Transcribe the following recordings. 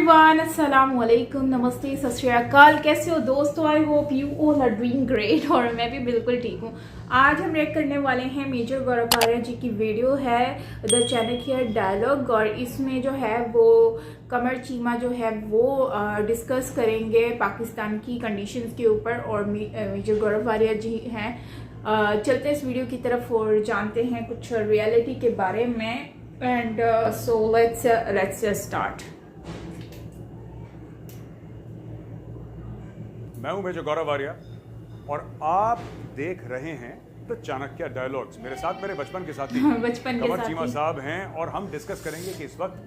Everyone, अस्सलाम वालेकुम, नमस्ते, सत श्री अकाल। कैसे हो दोस्तों? I hope you all are doing great और मैं भी बिल्कुल ठीक हूँ। आज हम रिएक्ट करने वाले हैं मेजर गौरव आर्या जी की वीडियो है द चाणक्य डायलॉग, और इसमें जो है वो कमर चीमा जो है वो डिस्कस करेंगे पाकिस्तान की कंडीशंस के ऊपर, और मेजर गौरव आर्या जी हैं। चलते इस वीडियो की तरफ और जानते हैं कुछ रियलिटी के बारे में। And so let's start. मैं हूं मेजर गौरव आर्या और आप देख रहे हैं द चाणक्य डायलॉग्स। मेरे साथ मेरे बचपन के साथी बचपन के कमर साथी चीमा साहब हैं और हम डिस्कस करेंगे कि इस वक्त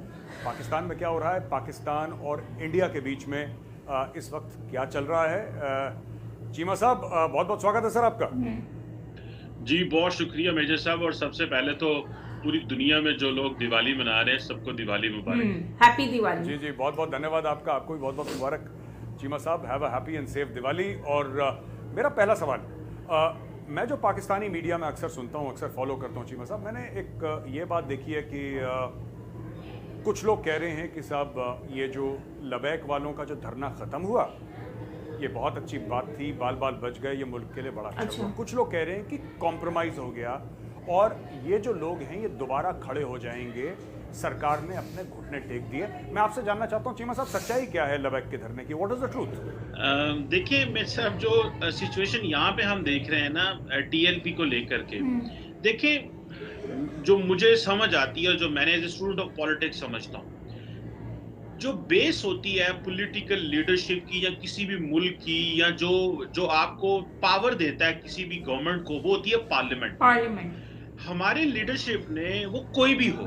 पाकिस्तान में क्या हो रहा है, पाकिस्तान और इंडिया के बीच में इस वक्त क्या चल रहा है। चीमा साहब, बहुत बहुत स्वागत है सर आपका। जी बहुत शुक्रिया मेजर साहब, और सबसे पहले तो पूरी दुनिया में जो लोग दिवाली मना रहे हैं सबको दिवाली मुबारक। हैप्पी दिवाली। जी जी, बहुत बहुत धन्यवाद आपका, आपको भी बहुत बहुत मुबारक चीमा साहब। Have a happy and safe Diwali. और मेरा पहला सवाल, मैं जो पाकिस्तानी मीडिया में अक्सर सुनता हूँ, अक्सर फॉलो करता हूँ चीमा साहब, मैंने एक ये बात देखी है कि कुछ लोग कह रहे हैं कि साहब ये जो लबैक वालों का जो धरना ख़त्म हुआ ये बहुत अच्छी बात थी, बाल बाल बच गए, ये मुल्क के लिए बड़ा अच्छा हुआ। कुछ लोग कह रहे हैं कि कॉम्प्रोमाइज़ हो गया और ये जो लोग हैं ये दोबारा खड़े हो जाएंगे, सरकार ने अपने घुटने टेक दिए। मैं आपसे जानना चाहता हूँ चीमा साहब, सच्चाई क्या है लबैक के धरने की? What is the truth? देखिए मेरे साहब, जो सिचुएशन यहाँ पे हम देख रहे हैं ना टीएलपी को लेकर के, देखिए जो मुझे समझ आती है और जो मैंने as a student of politics समझता हूँ, जो बेस होती है पॉलिटिकल लीडरशिप की या किसी भी मुल्क की, या जो आपको पावर देता है किसी भी गवर्नमेंट को, वो होती है पार्लियामेंट। हमारे लीडरशिप ने, वो कोई भी हो,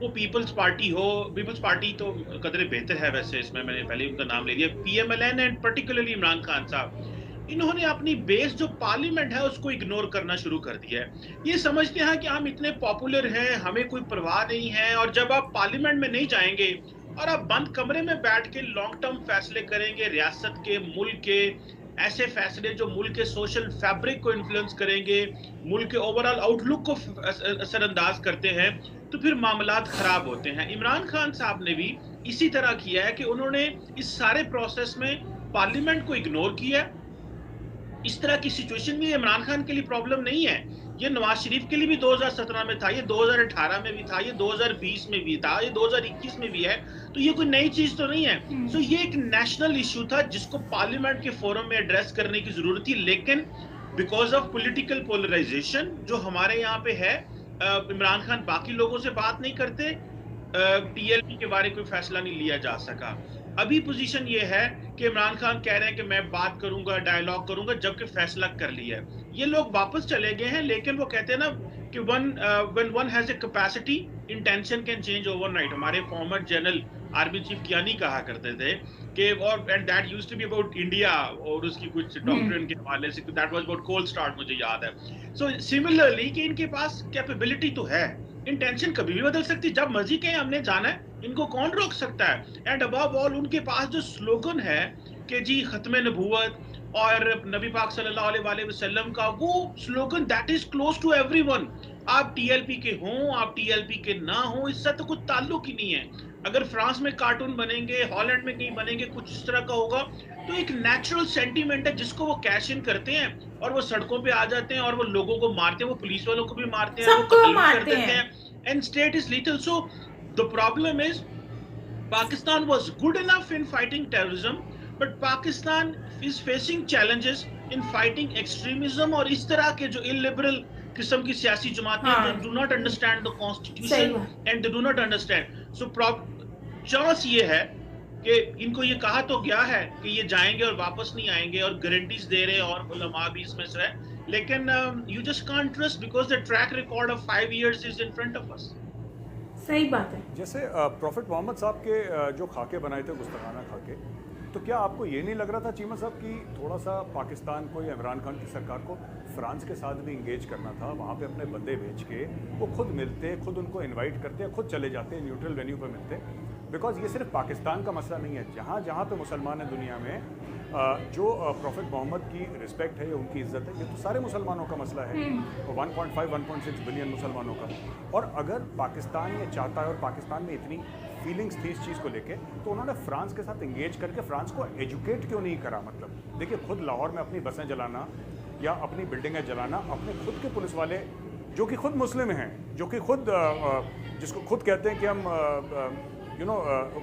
वो पीपल्स पार्टी हो, पीपल्स पार्टी तो कदरे बेहतर है वैसे, इसमें मैंने पहले उनका नाम ले लिया, पीएमएलएन एंड पर्टिकुलरली इमरान खान साहब, इन्होंने अपनी बेस जो पार्लियामेंट है उसको इग्नोर करना शुरू कर दिया है। ये समझते हैं कि हम इतने पॉपुलर हैं, हमें कोई परवाह नहीं है, और जब आप पार्लियामेंट में नहीं जाएंगे और आप बंद कमरे में बैठ के लॉन्ग टर्म फैसले करेंगे, रियासत के, मुल्क के ऐसे फैसले जो मुल्क के सोशल फैब्रिक को इन्फ्लुएंस करेंगे, मुल्क के ओवरऑल आउटलुक को असरअंदाज करते हैं, तो फिर मामलात खराब होते हैं। इमरान खान साहब ने भी इसी तरह किया है कि उन्होंने इस सारे प्रोसेस में पार्लियामेंट को इग्नोर किया। इस तरह की सिचुएशन भी इमरान खान के लिए प्रॉब्लम नहीं है, ये नवाज शरीफ के लिए भी 2017 में था, ये 2018 में भी था, ये 2020 में भी था, ये 2021 में भी है, तो ये कोई नई चीज तो नहीं है। सो ये एक नेशनल इशू था जिसको पार्लियामेंट के फोरम में एड्रेस करने की जरूरत थी, लेकिन बिकॉज ऑफ पॉलिटिकल पोलराइजेशन जो हमारे यहाँ पे है, इमरान खान बाकी लोगों से बात नहीं करते, टीएलपी के बारे कोई फैसला नहीं लिया जा सका। अभी पोजीशन ये है कि इमरान खान कह रहे हैं कि मैं बात करूंगा, डायलॉग करूंगा, जबकि फैसला कर लिया है। ये लोग वापस चले गए हैं, लेकिन वो कहते हैं ना कि when one has a capacity, intention can change overnight. हमारे former general army chief Kayani कहा करते थे कि, और and that used to be about India और उसकी कुछ डॉक्ट्रिन के हवाले से, that was about cold start, मुझे याद है। सो सिमिलरली कि इनके पास कैपेबिलिटी तो है, इंटेंशन कभी भी बदल सकती, जब मर्जी कहीं हमने जाना है, इनको कौन रोक सकता है। एंड अबव ऑल उनके पास जो स्लोगन है कि जी खत्म नबूवत और नबी पाक सल्लल्लाहु अलैहि वसल्लम का वो slogan, that is close to everyone. आप टीएलपी के हों, आप टीएलपी के ना हो, इससे तो कुछ ताल्लुक ही नहीं है। अगर फ्रांस में कार्टून बनेंगे, हॉलैंड में कहीं बनेंगे, कुछ इस तरह का होगा, तो एक नेचुरल सेंटीमेंट है जिसको वो कैश इन करते हैं और वो सड़कों पे आ जाते हैं और वो लोगों को मारते हैं, वो पुलिस वालों को भी मारते हैं, सबको मारते कर देते हैं, and state is little. So the problem is Pakistan was good enough in fighting terrorism, but Pakistan is facing challenges in fighting extremism और इस तरह के जो illiberal किस्म की सियासी जमातें जो do not understand the constitution and they do not understand. So chance ये है कि इनको ये कहा तो गया है कि ये जाएंगे और वापस नहीं आएंगे, और गारंटीज दे रहे हैं, और उलमा भी इसमें से है, लेकिन you just can't trust because the track record of 5 years is in front of us. सही बात है। जैसे प्रॉफिट मोहम्मद साहब के जो खाके बनाए थे, गुस्ताखाना खाके, तो क्या आपको ये नहीं लग रहा था चीमा साहब कि थोड़ा सा पाकिस्तान को या इमरान खान की सरकार को फ्रांस के साथ भी इंगेज करना था, वहाँ पे अपने बंदे भेज के वो खुद मिलते, खुद उनको इनवाइट करते, खुद चले जाते, न्यूट्रल वेन्यू पर मिलते? बिकॉज ये सिर्फ पाकिस्तान का मसला नहीं है, जहाँ जहाँ पे मुसलमान है दुनिया में, जो प्रॉफिट मोहम्मद की रिस्पेक्ट है या उनकी इज्जत है, ये तो सारे मुसलमानों का मसला है, 1.5-1.6 बिलियन मुसलमानों का। और अगर पाकिस्तान ये चाहता है और पाकिस्तान में इतनी फीलिंग्स थी इस चीज़ को लेके, तो उन्होंने फ्रांस के साथ एंगेज करके फ्रांस को एजुकेट क्यों नहीं करा? मतलब देखिए, खुद लाहौर में अपनी बसें जलाना या अपनी बिल्डिंगें जलाना, अपने खुद के पुलिस वाले जो कि खुद मुस्लिम हैं, जो कि खुद जिसको खुद कहते हैं कि हम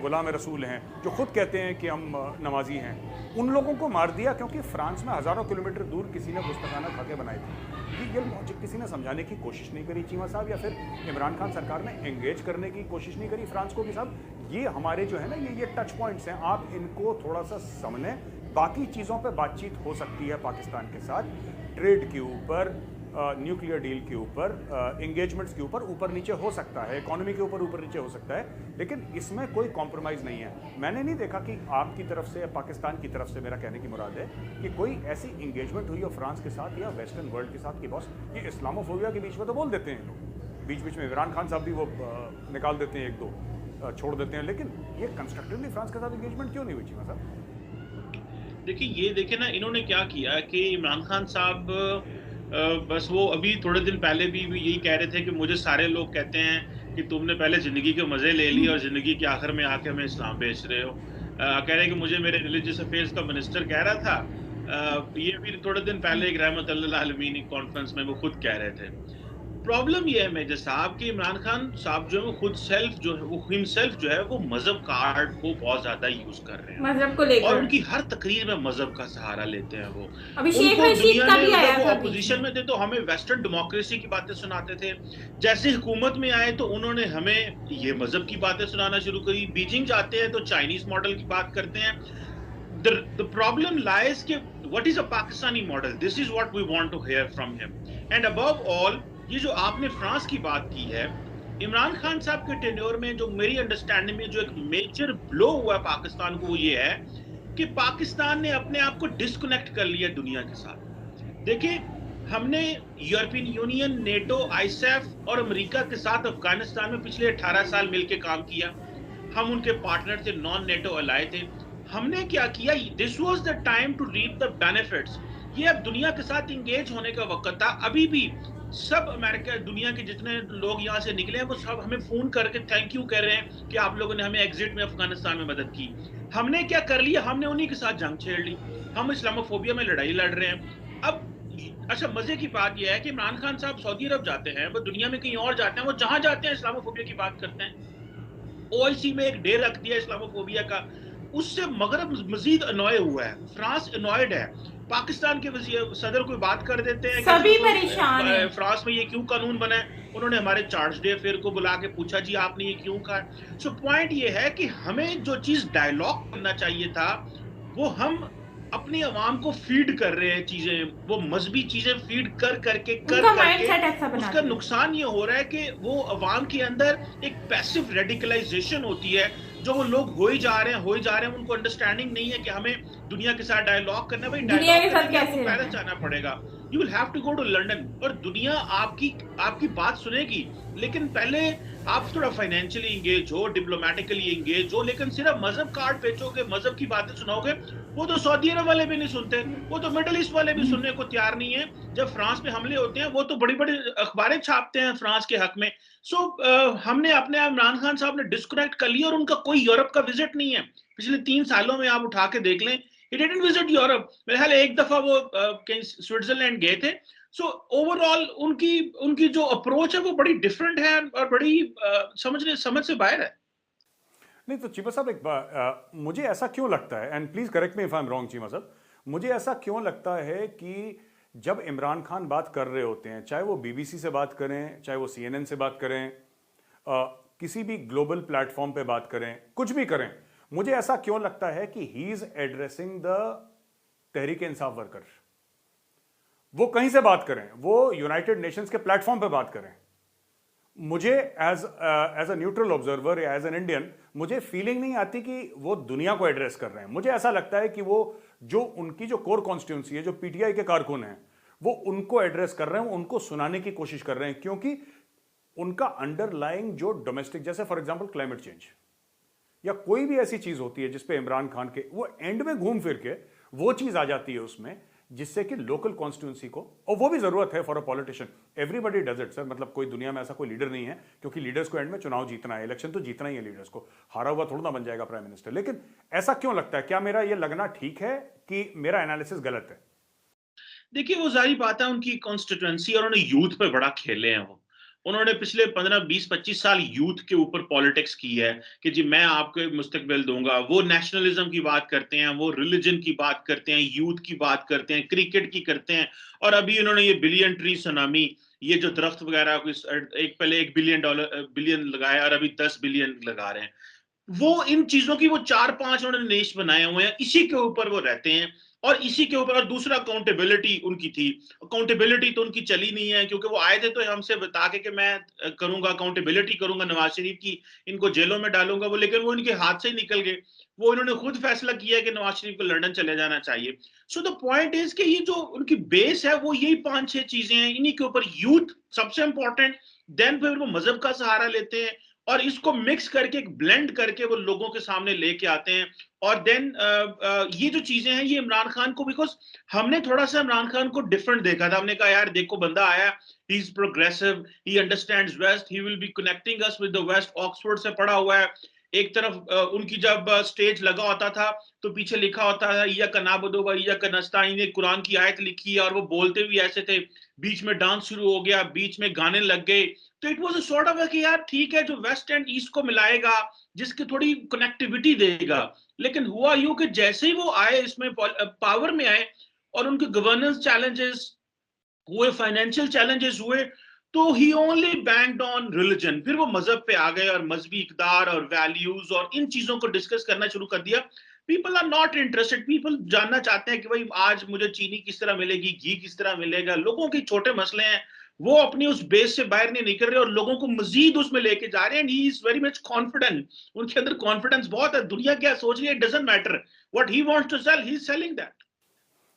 गुलाम रसूल हैं, जो खुद कहते हैं कि हम नमाजी हैं, उन लोगों को मार दिया क्योंकि फ्रांस में हज़ारों किलोमीटर दूर किसी ने गुस्तखाना खा के बनाए थे। ये लॉजिक किसी ने समझाने की कोशिश नहीं करी चीमा साहब, या फिर इमरान खान सरकार ने एंगेज करने की कोशिश नहीं करी फ्रांस को कि साहब ये हमारे जो है ना ये टच पॉइंट्स हैं, आप इनको थोड़ा सा समझें, बाकी चीज़ों पर बातचीत हो सकती है पाकिस्तान के साथ, ट्रेड के ऊपर, न्यूक्लियर डील के ऊपर, एंगेजमेंट्स के ऊपर नीचे हो सकता है, इकोनॉमी के ऊपर नीचे हो सकता है, लेकिन इसमें कोई कॉम्प्रोमाइज़ नहीं है। मैंने नहीं देखा कि आपकी तरफ से या पाकिस्तान की तरफ से, मेरा कहने की मुराद है कि कोई ऐसी एंगेजमेंट हुई हो फ्रांस के साथ या वेस्टर्न वर्ल्ड के साथ कि बॉस ये इस्लामोफोबिया के बीच में तो बोल देते हैं लोग, बीच बीच में इमरान खान साहब भी वो निकाल देते हैं, एक दो छोड़ देते हैं, लेकिन ये कंस्ट्रक्टिवली फ्रांस के साथ एंगेजमेंट क्यों नहीं हुई चीमा साहब? देखिए ना, इन्होंने क्या किया कि इमरान खान साहब बस वो अभी थोड़े दिन पहले भी यही कह रहे थे कि मुझे सारे लोग कहते हैं कि तुमने पहले ज़िंदगी के मज़े ले लिए और ज़िंदगी के आखिर में आके हमें इस्लाम बेच रहे हो। कह रहे हैं कि मुझे मेरे रिलीजियस अफेयर्स का मिनिस्टर कह रहा था, ये भी थोड़े दिन पहले एक रहमतुल्लाह आलमीन कॉन्फ्रेंस में वो खुद कह रहे थे। प्रॉब्लम ये है मेजर साहब कि इमरान खान साहब जो है वो खुद सेल्फ जो है वो हिमसेल्फ जो है वो मजहब कार्ड को बहुत ज्यादा यूज कर रहे हैं मजहब को लेकर, और उनकी हर तकरीर में मजहब का सहारा लेते हैं वो। अभी शेख रशीद का भी आया था, ऑपोजिशन में थे तो हमें वेस्टर्न डेमोक्रेसी की बातें सुनाते थे, जैसे हुकूमत में आए तो उन्होंने हमें ये मजहब की बातें सुनाना शुरू करी। बीजिंग जाते हैं तो चाइनीज मॉडल की बात करते हैं। The problem lies कि what is a Pakistani model? This is what we want to hear from him. And above all, ये जो आपने फ्रांस की बात की है, इमरान खान साहब के टेन्योर में जो मेरी अंडरस्टैंडिंग में जो एक मेजर ब्लो हुआ पाकिस्तान को, वो ये है कि पाकिस्तान ने अपने आप को डिस्कनेक्ट कर लिया दुनिया के साथ। देखिए, हमने यूरोपियन यूनियन, नेटो, आईएसएफ और अमेरिका के साथ अफगानिस्तान में पिछले 18 साल मिलकर काम किया। हम उनके पार्टनर थे, नॉन नेटो अलाय थे। हमने क्या किया, this was the time to reap the benefits. ये अब दुनिया के साथ इंगेज होने का वक्त था। अभी भी सब अमेरिका, दुनिया के जितने लोग यहाँ से निकले हैं वो सब हमें फोन करके थैंक यू कह रहे हैं कि आप लोगों ने हमें एग्जिट में अफगानिस्तान में मदद की। हमने क्या कर लिया, हमने उन्हीं के साथ जंग छेड़ ली। हम इस्लामोफोबिया में लड़ाई लड़ रहे हैं। अब अच्छा, मजे की बात यह है कि इमरान खान साहब सऊदी अरब जाते हैं, वो दुनिया में कहीं और जाते हैं, वो जहां जाते हैं इस्लामोफोबिया की बात करते हैं। ओआईसी में एक डे रख दिया इस्लामोफोबिया का, उससे मगरब मजीद अनॉय हुआ है, फ्रांस अनॉयड है। पाकिस्तान के सदर कोई बात कर देते हैं, सभी परेशान हैं। फ्रांस में ये क्यों कानून बना है, उन्होंने हमारे चार्ज डे फेयर को बुला के पूछा, जी आपने ये क्यों कहा। सो पॉइंट ये है कि हमें जो चीज डायलॉग करना चाहिए था वो हम अपनी आवाम को फीड कर रहे हैं चीजें, वो मजहबी चीजें फीड करके उसका नुकसान ये हो रहा है कि वो आवाम के अंदर एक पैसिव रेडिकलाइजेशन होती है, जो वो लोग हो ही जा रहे हैं, उनको अंडरस्टैंडिंग नहीं है कि हमें दुनिया के साथ डायलॉग करना। भाई दुनिया के साथ कैसे पैदल जाना पड़ेगा, you will have to go to London, और दुनिया आपकी बात सुनेगी, लेकिन पहले आप थोड़ा फाइनेंशियली इंगेज हो, डिप्लोमेटिकली इंगेज हो। लेकिन सिर्फ मजहब कार्ड बेचोगे, मजहब की बातें सुनाओगे, वो तो सऊदी अरब वाले भी नहीं सुनते, वो तो मिडिल ईस्ट वाले भी सुनने को तैयार नहीं है। जब फ्रांस पे हमले होते हैं वो तो बड़ी बड़ी अखबारें छापते हैं फ्रांस के हक में। हमने अपने इमरान खान साहब ने डिस्कनेक्ट कर लिया, और उनका कोई यूरोप का विजिट नहीं है पिछले 3 सालों में। आप उठा के देख लें, he didn't visit यूरोप। मेरे ख्याल एक दफा वो कहीं स्विट्जरलैंड गए थे। सो ओवरऑल उनकी जो अप्रोच है वो बड़ी डिफरेंट है और बड़ी समझ से बाहर है। नहीं तो चीमा साहब, एक मुझे ऐसा क्यों लगता है, and please correct me if I am wrong Cheema साहब, मुझे ऐसा क्यों लगता है कि जब इमरान खान बात कर रहे होते हैं, चाहे वो बीबीसी से बात करें, चाहे वो CNN से बात करें, किसी भी ग्लोबल प्लेटफॉर्म पे बात करें, कुछ भी करें, मुझे ऐसा क्यों लगता है कि he is addressing the Tehreek Insaf worker. वो कहीं से बात करें, वो यूनाइटेड नेशंस के प्लेटफॉर्म पे बात करें, मुझे एज अ न्यूट्रल ऑब्जर्वर या एज एन इंडियन मुझे फीलिंग नहीं आती कि वो दुनिया को एड्रेस कर रहे हैं। मुझे ऐसा लगता है कि वो जो उनकी जो कोर कॉन्स्टिट्यूंसी है, जो पीटीआई के कारकुन हैं, वो उनको एड्रेस कर रहे हैं, उनको सुनाने की कोशिश कर रहे हैं, क्योंकि उनका अंडरलाइंग जो डोमेस्टिक, जैसे फॉर एग्जांपल क्लाइमेट चेंज या कोई भी ऐसी चीज होती है जिसपे इमरान खान के वो एंड में घूम फिर के वो चीज आ जाती है उसमें जिससे कि लोकल कॉन्स्टिट्यूंसी को, और वो भी जरूरत है for a politician, everybody does it sir, मतलब कोई दुनिया में ऐसा कोई लीडर नहीं है, क्योंकि लीडर्स को एंड में चुनाव जीतना है, इलेक्शन तो जीतना ही है लीडर्स को, हारा हुआ थोड़ा ना बन जाएगा प्राइम मिनिस्टर। लेकिन ऐसा क्यों लगता है, क्या मेरा ये लगना ठीक है कि मेरा एनालिसिस गलत है? देखिए, वो सारी बात है उनकी कॉन्स्टिट्यूएंसी, और उन्होंने यूथ पे बड़ा खेले हैं वो। उन्होंने पिछले 15, 20, 25 साल यूथ के ऊपर पॉलिटिक्स की है कि जी मैं आपको मुस्तकबिल दूंगा। वो नेशनलिज्म की बात करते हैं, वो रिलीजन की बात करते हैं, यूथ की बात करते हैं, क्रिकेट की करते हैं, और अभी उन्होंने ये बिलियन ट्री सुनामी, ये जो दरख्त वगैरह एक पहले $1 बिलियन लगाया और अभी 10 बिलियन लगा रहे हैं। वो इन चीजों की वो 4-5 उन्होंने देश बनाए हुए हैं, इसी के ऊपर वो रहते हैं, और इसी के ऊपर। और दूसरा अकाउंटेबिलिटी उनकी थी। अकाउंटेबिलिटी तो उनकी चली नहीं है, क्योंकि वो आए थे तो हमसे बता के कि मैं करूंगा अकाउंटेबिलिटी करूंगा नवाज शरीफ की, इनको जेलों में डालूंगा वो, लेकिन वो इनके हाथ से ही निकल गए। वो इन्होंने खुद फैसला किया कि नवाज शरीफ को लंदन चले जाना चाहिए। सो द पॉइंट इज कि ये जो उनकी बेस है वो यही 5-6 चीजें हैं, इन्हीं के ऊपर यूथ सबसे इंपॉर्टेंट, देन फिर वो मजहब का सहारा लेते हैं, और इसको मिक्स करके एक ब्लेंड करके वो लोगों के सामने लेके आते हैं। और देन ये जो चीजें हैं ये इमरान खान को, बिकॉज हमने थोड़ा सा इमरान खान को डिफरेंट देखा था। हमने कहा यार देखो बंदा आया, he is progressive, he understands west, he will be connecting us with the west, Oxford से पढ़ा हुआ है। एक तरफ उनकी जब स्टेज लगा होता था तो पीछे लिखा होता था या कनाबदो व या कनस्ताइन, ने कुरान की आयत लिखी है, और वो बोलते भी ऐसे थे। बीच में डांस शुरू हो गया, बीच में गाने लग गए, तो it was a sort of कि यार ठीक है, जो वेस्ट एंड ईस्ट को मिलाएगा, जिसकी थोड़ी कनेक्टिविटी देगा। लेकिन हुआ यूं कि जैसे ही वो आए, इसमें पावर में आए, और उनके गवर्नेंस चैलेंजेस हुए, फाइनेंशियल चैलेंजेस हुए, तो ही ओनली बैंक्ड ऑन रिलीजन। फिर वो मजहब पे आ गए और मजहबी इकदार और वैल्यूज और इन चीजों को डिस्कस करना शुरू कर दिया। People are not interested, people जानना चाहते हैं कि भाई आज मुझे चीनी किस तरह मिलेगी, घी किस तरह मिलेगा। लोगों के छोटे मसले हैं, वो अपनी उस बेस से बाहर नहीं निकल रहे और लोगों को मजीद उसमें लेके जा रहे हैं। He is very much confident, उनके अंदर कॉन्फिडेंस बहुत है। दुनिया क्या सोच रही है, it doesn't matter, what he wants to sell, he is selling that.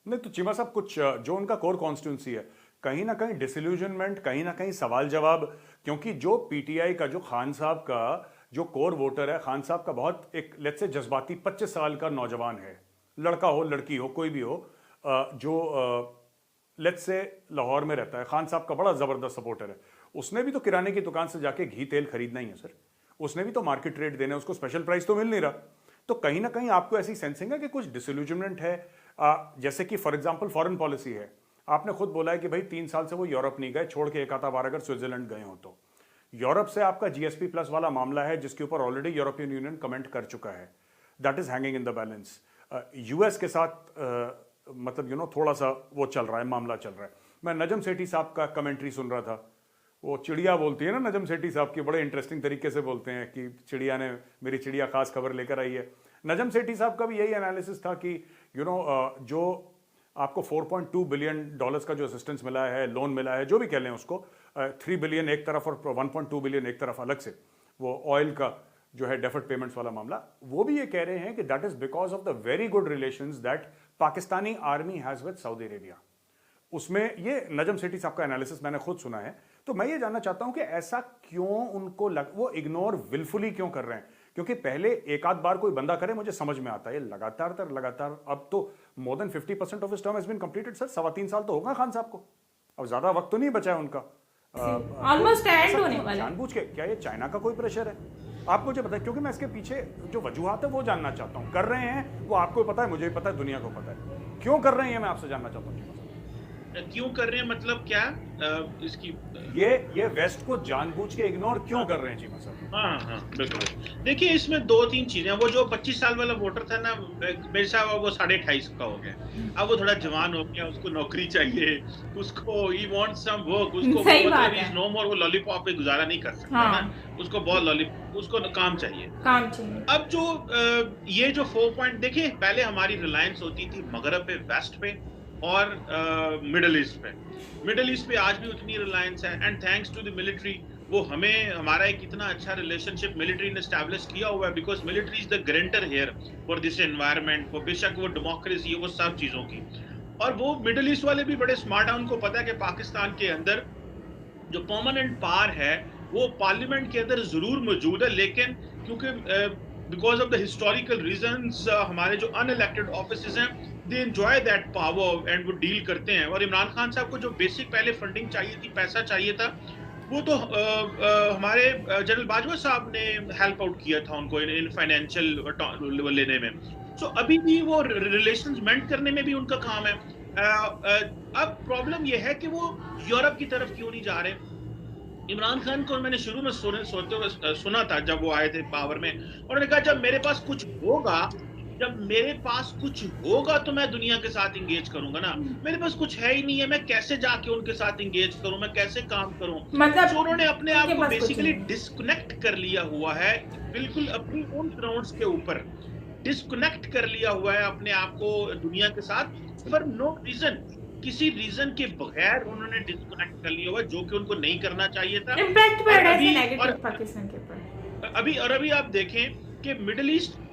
नहीं तो चीमा साहब, कुछ जो उनका कोर कॉन्स्टिट्यूंसी है, कहीं ना कहीं डिसइल्यूजनमेंट, कहीं ना कहीं सवाल जवाब, क्योंकि जो पीटीआई का, जो खान साहब का जो कोर वोटर है, खान साहब का बहुत एक लेट्स से जज्बाती 25 साल का नौजवान है, लड़का हो लड़की हो कोई भी हो, जो लेट्स से लाहौर में रहता है, खान साहब का बड़ा जबरदस्त सपोर्टर है। उसने भी तो किराने की दुकान से जाके घी तेल खरीदना ही है सर, उसने भी तो मार्केट रेट देना है, उसको स्पेशल प्राइस तो मिल नहीं रहा। तो कहीं ना कहीं आपको ऐसी सेंसिंग है कि कुछ डिसइल्यूजनमेंट है, जैसे कि फॉर एग्जांपल फॉरेन पॉलिसी है। आपने खुद बोला है कि भाई 3 साल से वो यूरोप नहीं गए, छोड़ के एक आधा बार अगर स्विट्जरलैंड गए हो तो। यूरोप से आपका जीएसपी प्लस वाला मामला है, जिसके ऊपर ऑलरेडी यूरोपियन यूनियन कमेंट कर चुका है, that is hanging in the balance. US के साथ मतलब थोड़ा सा वो चल रहा है, मामला चल रहा है। मैं नजम सेठी साहब का कमेंट्री सुन रहा था, वो चिड़िया बोलती है ना नजम सेठी साहब की, बड़े इंटरेस्टिंग तरीके से बोलते हैं कि चिड़िया ने, मेरी चिड़िया खास खबर लेकर आई है। नजम सेठी साहब का भी यही एनालिसिस था कि जो आपको $4.2 बिलियन का जो असिस्टेंस मिला है, लोन मिला है, जो भी कह लें उसको, 3 बिलियन एक तरफ और 1.2 बिलियन एक तरफ अलग से, वो ऑयल का जो है डेफर्ड पेमेंट्स वाला मामला, वो भी ये कह रहे हैं कि that is because of the very good relations that Pakistani army has with Saudi Arabia. उसमें ये नजम सेठी साहब का एनालिसिस मैंने खुद सुना है। तो मैं ये जानना चाहता हूं कि ऐसा क्यों उनको वो इग्नोर विलफुली क्यों कर रहे हैं? क्योंकि पहले एक आध बार कोई बंदा करे मुझे समझ में आता है, लगातार अब तो more than 50% of his term has been completed sir. 3.25 साल तो होगा खान साहब को, अब ज्यादा वक्त तो नहीं बचा है उनका, ऑलमोस्ट एंड होने वाला है। जानबूझ के क्या ये चाइना का कोई प्रेशर है? आप मुझे बताएं, क्योंकि मैं इसके पीछे जो वजूहात है वो जानना चाहता हूं। कर रहे हैं वो आपको पता है, मुझे पता है, दुनिया को पता है, क्यों कर रहे हैं मैं आपसे जानना चाहता हूं। क्यों कर रहे हैं मतलब क्या? इसकी ये वेस्ट को जानबूझ के इग्नोर क्यों कर रहे हैं जी मतलब? हाँ बिल्कुल। देखिए इसमें 2-3 चीजें, वो जो 25 साल वाला वोटर था ना, मेरे साहब वो 28.5 का हो गया। अब वो थोड़ा जवान हो गया, उसको नौकरी चाहिए, उसको ही वांट्स सम वर्क, उसको मतलब इज नो मोर, वो लॉलीपॉप पे गुजारा नहीं कर सकता ना, उसको बहुत लॉलीपॉप, उसको काम चाहिए। अब जो ये जो 4 पॉइंट देखिए, पहले हमारी रिलायंस होती थी मगरब पे, वेस्ट पे और मिडिल ईस्ट पे। मिडिल ईस्ट पे आज भी उतनी रिलायंस है, and thanks to the military, वो हमारा एक इतना अच्छा रिलेशनशिप मिलिट्री ने एस्टैब्लिश किया हुआ है, because military is the guarantor here for this environment, for बेशक वो डेमोक्रेसी, वो सब चीजों की। और वो मिडिल ईस्ट वाले भी बड़े स्मार्ट हैं, उनको पता है कि पाकिस्तान के अंदर जो परमानेंट पावर है वो पार्लियामेंट के अंदर जरूर मौजूद है, लेकिन क्योंकि because of the historical reasons हमारे जो अनइलेक्टेड ऑफिसेज हैं they enjoy that power and वो डील करते हैं। और इमरान खान साहब को जो बेसिक पहले फंडिंग चाहिए थी, पैसा चाहिए था, वो तो हमारे जनरल बाजवा साहब ने हेल्प आउट किया था उनको इन फाइनेंशियल लेने में। सो अभी भी वो रिलेशंस मेंट करने में भी उनका काम है। अब प्रॉब्लम ये है कि वो यूरोप की तरफ क्यों नहीं जा रहे। इमरान खान को मैंने शुरू में सोचते हुए सुना था जब वो आए थे पावर में, उन्होंने कहा जब मेरे पास कुछ होगा तो मैं दुनिया के साथ इंगेज करूंगा ना, मेरे पास कुछ है ही नहीं है, मैं कैसे जाके उनके साथ इंगेज करूं, मैं कैसे काम करूं। मतलब तो उन्होंने अपने आप को बेसिकली डिस्कनेक्ट कर लिया हुआ है, बिल्कुल अपनी उन ग्राउंड्स के ऊपर डिस्कनेक्ट कर लिया हुआ है अपने आप को दुनिया के साथ, फॉर नो रीजन, किसी रीजन के बगैर उन्होंने डिस्कनेक्ट कर लिया हुआ, जो कि उनको नहीं करना चाहिए था। इम्पैक्ट पड़ रहा है नेगेटिव पाकिस्तान के ऊपर। अभी आप देखें कि मिडिल ईस्ट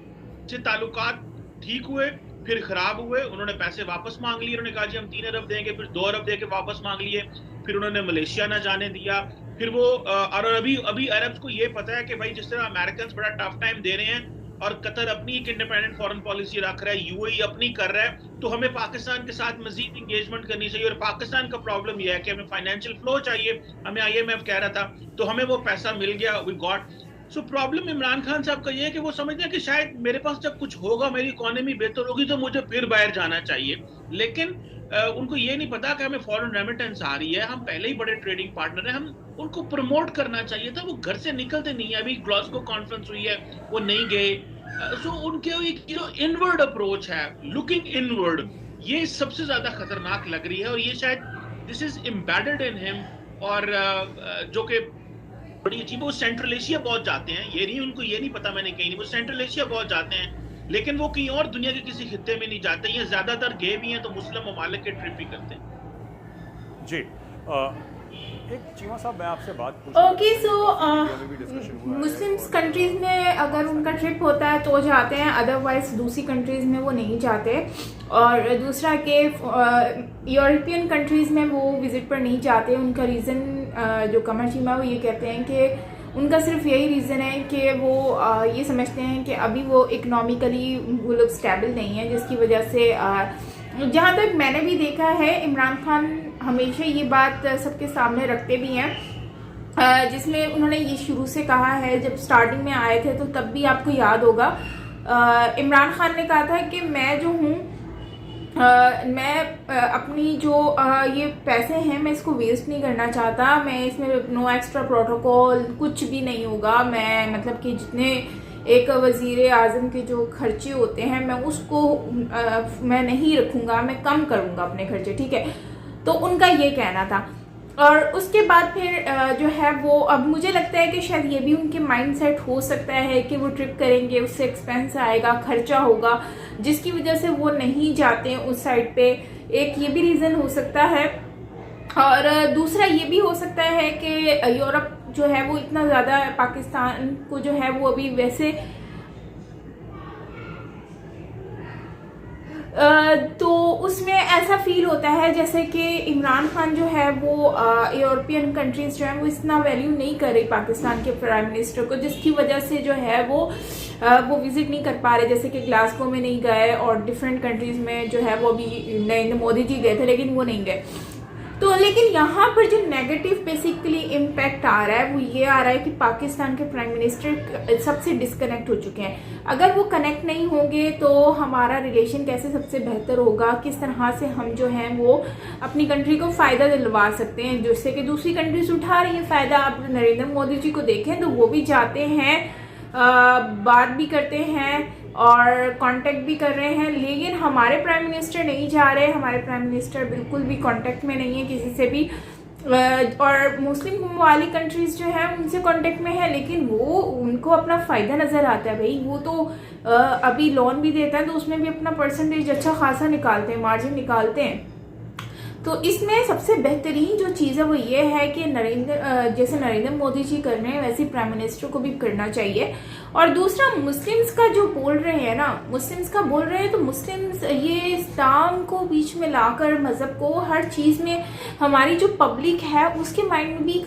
से ताल्लुकात ठीक हुए, फिर खराब हुए, उन्होंने पैसे वापस मांग लिए, उन्होंने कहा जी हम 3 अरब देंगे, फिर 2 अरब देके वापस मांग लिए, फिर उन्होंने मलेशिया ना जाने दिया, फिर वो और अभी अरब्स को ये पता है कि भाई जिस तरह अमेरिकन बड़ा टफ टाइम दे रहे हैं और कतर अपनी एक इंडिपेंडेंट फॉरेन पॉलिसी रख रहा है, यूएई अपनी कर रहा है, तो हमें पाकिस्तान के साथ मजीद इंगेजमेंट करनी चाहिए। और पाकिस्तान का प्रॉब्लम यह है कि हमें फाइनेंशियल फ्लो चाहिए, हमें IMF कह रहा था, तो हमें वो पैसा मिल गया, we got. So problem Imran Khan साहब का ये है कि वो समझते हैं कि शायद मेरे पास जब कुछ होगा, मेरी इकोनॉमी बेहतर होगी, तो मुझे फिर बाहर जाना चाहिए। लेकिन उनको ये नहीं पता कि हमें फॉरेन रेमिटेंस आ रही है, हम पहले ही बड़े ट्रेडिंग पार्टनर हैं, हम उनको प्रमोट करना चाहिए था, वो घर से निकलते नहीं है। अभी ग्लासगो कॉन्फ्रेंस हुई है, वो नहीं गए। सो उनके एक इनवर्ड अप्रोच है, लुकिंग इनवर्ड, ये सबसे ज्यादा खतरनाक लग रही है। और ये शायद this is embedded in him, और जो कि बड़ी अजीब, वो सेंट्रल एशिया बहुत जाते हैं, ये नहीं, उनको ये नहीं पता मैंने कहीं नहीं, वो सेंट्रल एशिया बहुत जाते हैं, लेकिन वो कहीं और दुनिया के किसी खित्ते में नहीं जाते। ये ज्यादातर गए भी हैं तो मुस्लिम ममालिक के ट्रिप ही करते हैं। जी एक चीमा साहब, मैं आपसे बात ओके, सो मुस्लिम कंट्रीज में अगर उनका ट्रिप होता है तो जाते हैं, अदरवाइज दूसरी कंट्रीज में वो नहीं जाते। और दूसरा कि यूरोपियन कंट्रीज में वो विजिट पर नहीं जाते। उनका रीज़न जो कमर चीमा वो ये कहते हैं कि उनका सिर्फ यही रीज़न है कि वो ये समझते हैं कि अभी वो इकनॉमिकली वो लोग स्टेबल नहीं है, जिसकी वजह से जहाँ तक मैंने भी देखा है इमरान खान हमेशा ये बात सबके सामने रखते भी हैं, जिसमें उन्होंने ये शुरू से कहा है, जब स्टार्टिंग में आए थे तो तब भी आपको याद होगा इमरान खान ने कहा था कि मैं जो हूँ मैं अपनी जो ये पैसे हैं मैं इसको वेस्ट नहीं करना चाहता, मैं इसमें नो एक्स्ट्रा प्रोटोकॉल कुछ भी नहीं होगा, मैं मतलब कि जितने एक वजीर आज़म के जो खर्चे होते हैं मैं उसको मैं नहीं रखूँगा, मैं कम करूँगा अपने खर्चे, ठीक है। तो उनका ये कहना था। और उसके बाद फिर जो है वो, अब मुझे लगता है कि शायद ये भी उनके माइंड सेट हो सकता है कि वो ट्रिप करेंगे, उससे एक्सपेंस आएगा, खर्चा होगा, जिसकी वजह से वो नहीं जाते उस साइड पे। एक ये भी रीज़न हो सकता है। और दूसरा ये भी हो सकता है कि यूरोप जो है वो इतना ज़्यादा पाकिस्तान को जो है वो अभी वैसे तो उसमें ऐसा फील होता है जैसे कि इमरान खान जो है वो यूरोपियन कंट्रीज जो है वो इतना वैल्यू नहीं कर रही पाकिस्तान के प्राइम मिनिस्टर को, जिसकी वजह से जो है वो विजिट नहीं कर पा रहे। जैसे कि ग्लासगो में नहीं गए और डिफरेंट कंट्रीज में जो है वो अभी नरेंद्र मोदी जी गए थे लेकिन वो नहीं गए। तो लेकिन यहाँ पर जो नेगेटिव बेसिकली इम्पैक्ट आ रहा है वो ये आ रहा है कि पाकिस्तान के प्राइम मिनिस्टर सबसे डिस्कनेक्ट हो चुके हैं। अगर वो कनेक्ट नहीं होंगे तो हमारा रिलेशन कैसे सबसे बेहतर होगा, किस तरह से हम जो हैं वो अपनी कंट्री को फ़ायदा दिलवा सकते हैं, जिससे कि दूसरी कंट्रीज उठा रही है फ़ायदा। आप नरेंद्र मोदी जी को देखें तो वो भी जाते हैं, बात भी करते हैं और कांटेक्ट भी कर रहे हैं, लेकिन हमारे प्राइम मिनिस्टर नहीं जा रहे। हमारे प्राइम मिनिस्टर बिल्कुल भी कांटेक्ट में नहीं है किसी से भी। और मुस्लिम वाली कंट्रीज जो है उनसे कांटेक्ट में है, लेकिन वो उनको अपना फ़ायदा नज़र आता है। भाई वो तो अभी लोन भी देता है तो उसमें भी अपना परसेंटेज अच्छा खासा निकालते हैं, मार्जिन निकालते हैं। तो इसमें सबसे बेहतरीन जो चीज़ है वो ये है कि जैसे नरेंद्र मोदी जी कर रहे हैं वैसे प्राइम मिनिस्टर को भी करना चाहिए। और दूसरा मुस्लिम्स का जो बोल रहे हैं ना, मुस्लिम्स का बोल रहे हैं तो मुस्लिम्स ये इस्लाम को बीच में लाकर मज़हब को हर चीज़ में हमारी जो पब्लिक है उसके माइंड में भी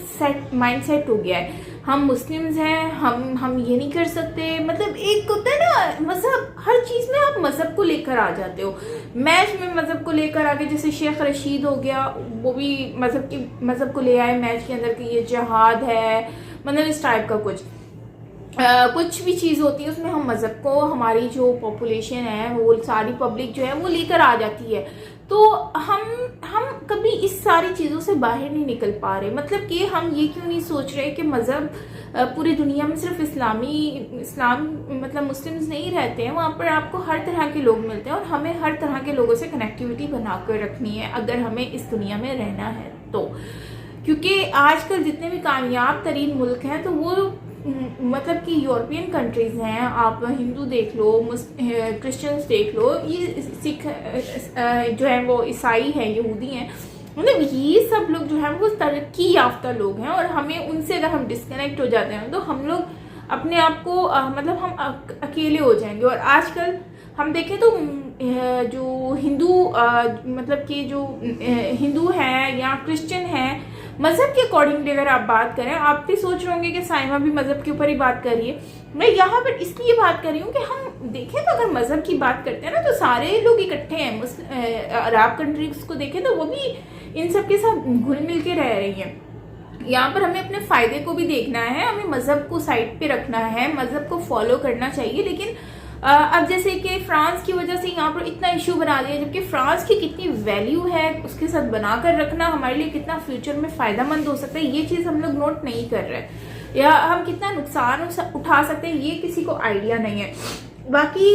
माइंड सेट हो गया है। हम मुस्लिम्स हैं, हम ये नहीं कर सकते। मतलब एक होता है ना मजहब, हर चीज़ में आप मजहब को लेकर आ जाते हो। मैच में मजहब को लेकर आगे, जैसे शेख रशीद हो गया, वो भी मजहब को ले आए मैच के अंदर कि ये जिहाद है, मतलब इस टाइप का कुछ भी चीज़ होती है उसमें हम मज़हब को, हमारी जो पॉपुलेशन है वो सारी पब्लिक जो है वो लेकर आ जाती है। तो हम कभी इस सारी चीज़ों से बाहर नहीं निकल पा रहे। मतलब कि हम ये क्यों नहीं सोच रहे कि मज़हब पूरी दुनिया में सिर्फ इस्लाम मतलब मुस्लिम्स नहीं रहते हैं, वहाँ पर आपको हर तरह के लोग मिलते हैं और हमें हर तरह के लोगों से कनेक्टिविटी बना कर रखनी है अगर हमें इस दुनिया में रहना है तो। क्योंकि आजकल जितने भी कामयाब तरीन मुल्क हैं तो वो मतलब कि यूरोपियन कंट्रीज़ हैं, आप हिंदू देख लो, क्रिश्चियंस देख लो, ये सिख जो है वो ईसाई हैं, यहूदी हैं, मतलब ये सब लोग जो है वो तरक्की याफ्ता लोग हैं। और हमें उनसे अगर हम डिस्कनेक्ट हो जाते हैं तो हम लोग अपने आप को मतलब हम अकेले हो जाएंगे। और आजकल हम देखें तो जो हिंदू मतलब कि जो हिंदू हैं या क्रिश्चियन हैं, मज़हब के अकॉर्डिंगली अगर आप बात करें, आप भी सोच रहे होंगे कि साइमा भी मज़हब के ऊपर ही बात कर रही है। मैं यहाँ पर इसलिए बात कर रही हूँ कि हम देखें तो अगर मज़हब की बात करते हैं ना तो सारे लोग इकट्ठे हैं। अरब कंट्रीज को देखें तो वो भी इन सब के साथ घुल मिल के रह रही हैं। यहाँ पर हमें अपने फ़ायदे को भी देखना है, हमें मज़हब को साइड पे रखना है, मज़हब को फॉलो करना चाहिए। लेकिन अब जैसे कि फ्रांस की वजह से यहाँ पर इतना इशू बना दिया, जबकि फ्रांस की कितनी वैल्यू है, उसके साथ बनाकर रखना हमारे लिए कितना फ्यूचर में फ़ायदेमंद हो सकता है, ये चीज़ हम लोग नोट नहीं कर रहे। या हम कितना नुकसान उठा सकते हैं ये किसी को आइडिया नहीं है। बाकी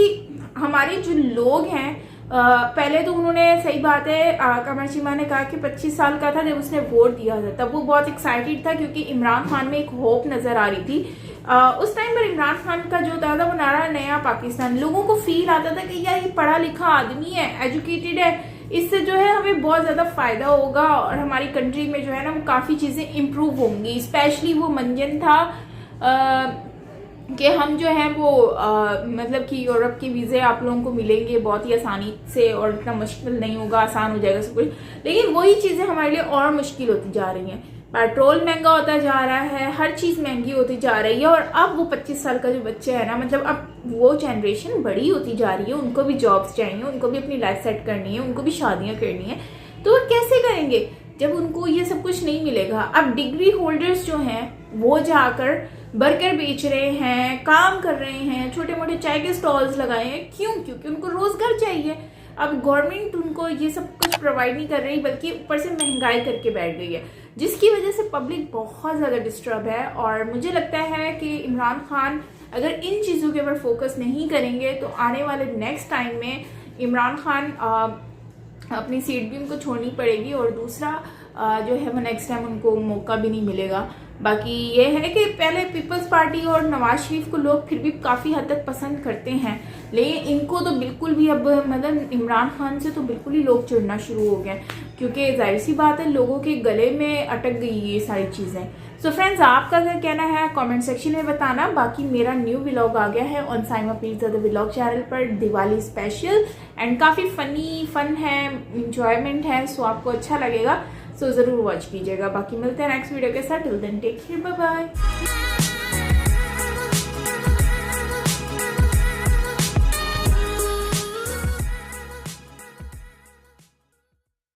हमारे जो लोग हैं, पहले तो उन्होंने, सही बात है, कमर चीमा ने कहा कि 25 साल का था जब उसने वोट दिया था, तब वो बहुत एक्साइटेड था क्योंकि इमरान खान में एक होप नज़र आ रही थी। उस टाइम पर इमरान खान का जो था वो नारा नया पाकिस्तान, लोगों को फील आता था कि यार ये पढ़ा लिखा आदमी है, एजुकेटेड है, इससे जो है हमें बहुत ज़्यादा फ़ायदा होगा और हमारी कंट्री में जो है ना वो काफ़ी चीज़ें इम्प्रूव होंगी। स्पेशली वो मंजन था कि हम जो है वो मतलब कि यूरोप के वीज़े आप लोगों को मिलेंगे बहुत ही आसानी से और इतना मुश्किल नहीं होगा, आसान हो जाएगा सब कुछ। लेकिन वही चीज़ें हमारे लिए और मुश्किल होती जा रही हैं। पेट्रोल महंगा होता जा रहा है, हर चीज़ महंगी होती जा रही है। और अब वो 25 साल का जो बच्चा है ना, मतलब अब वो जनरेशन बड़ी होती जा रही है, उनको भी जॉब्स चाहिए, उनको भी अपनी लाइफ सेट करनी है, उनको भी शादियाँ करनी है। तो वो कैसे करेंगे जब उनको ये सब कुछ नहीं मिलेगा। अब डिग्री होल्डर्स जो हैं वो जाकर बर्गर बेच रहे हैं, काम कर रहे हैं, छोटे मोटे चाय के स्टॉल्स लगाए हैं। क्यों? क्योंकि उनको रोजगार चाहिए। अब गवर्नमेंट उनको ये सब कुछ प्रोवाइड नहीं कर रही, बल्कि ऊपर से महंगाई करके बैठ गई है, जिसकी वजह से पब्लिक बहुत ज़्यादा डिस्टर्ब है। और मुझे लगता है कि इमरान खान अगर इन चीज़ों के ऊपर फोकस नहीं करेंगे तो आने वाले नेक्स्ट टाइम में इमरान खान अपनी सीट भी उनको छोड़नी पड़ेगी और दूसरा जो है वो नेक्स्ट टाइम उनको मौका भी नहीं मिलेगा। बाकी ये है कि पहले पीपल्स पार्टी और नवाज शरीफ को लोग फिर भी काफ़ी हद तक पसंद करते हैं, लेकिन इनको तो बिल्कुल भी अब मतलब इमरान खान से तो बिल्कुल ही लोग चिढ़ना शुरू हो गए, क्योंकि जाहिर सी बात है लोगों के गले में अटक गई ये सारी चीज़ें। सो फ्रेंड्स, आपका क्या कहना है कमेंट सेक्शन में बताना। बाकी मेरा न्यू व्लॉग आ गया है on Saima please the vlog channel पर, दिवाली स्पेशल, एंड काफ़ी फन है, इंजॉयमेंट है, सो आपको अच्छा लगेगा। सो ज़रूर वॉच कीजिएगा। बाकी मिलते हैं नेक्स्ट वीडियो के साथ। Till then take care, bye bye.